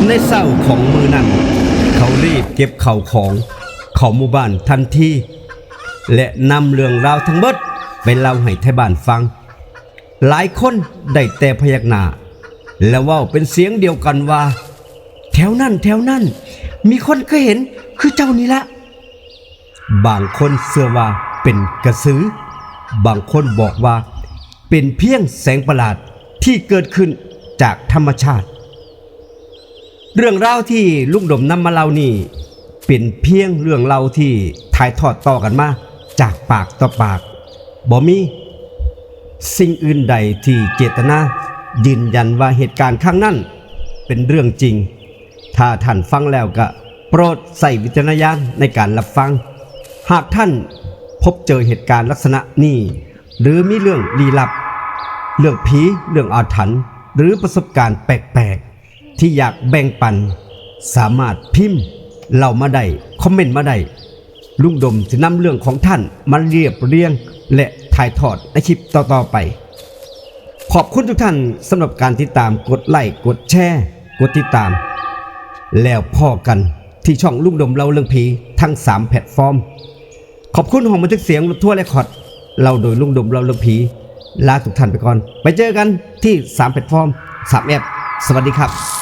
ในเศร้าของมือนั้นเขารีบเก็บเข่าของเข้าหมู่บ้านทันทีและนำเรื่องราวทั้งหมดไปเล่าให้ไทบ้านฟังหลายคนได้แต่พยักหน้าและเว้าเป็นเสียงเดียวกันว่าแถวนั้นมีคนเคยเห็นคือเจ้านี่ละบางคนเชื่อว่าเป็นกระสือบางคนบอกว่าเป็นเพียงแสงประหลาดที่เกิดขึ้นจากธรรมชาติเรื่องราวที่ลุงดมนำมาเล่านี่เป็นเพียงเรื่องเล่าที่ถ่ายทอดต่อกันมาจากปากต่อปากบ่มีสิ่งอื่นใดที่เจตนายืนยันว่าเหตุการณ์ครั้งนั้นเป็นเรื่องจริงถ้าท่านฟังแล้วก็โปรดใส่วิจารณญาณในการรับฟังหากท่านพบเจอเหตุการณ์ลักษณะนี้หรือมีเรื่องลี้ลับเรื่องผีเรื่องอาถรรพ์หรือประสบการณ์แปลกๆที่อยากแบ่งปันสามารถพิมพ์เล่ามาได้คอมเมนต์มาได้ลุงดมจะนำเรื่องของท่านมาเรียบเรียงและถ่ายทอดในคลิปต่อๆไปขอบคุณทุกท่านสำหรับการติดตามกดไลค์กดแชร์กดติดตามแล้วพอกันที่ช่องลุงดมเล่าเรื่องผีทั้ง3แพลตฟอร์มขอบคุณห้องบันทึกเสียงรถทัวร์เรคคอร์ดเล่าโดยลุงดมเล่าเรื่องผีลาทุกท่านไปก่อนไปเจอกันที่3แพลตฟอร์ม3แอปสวัสดีครับ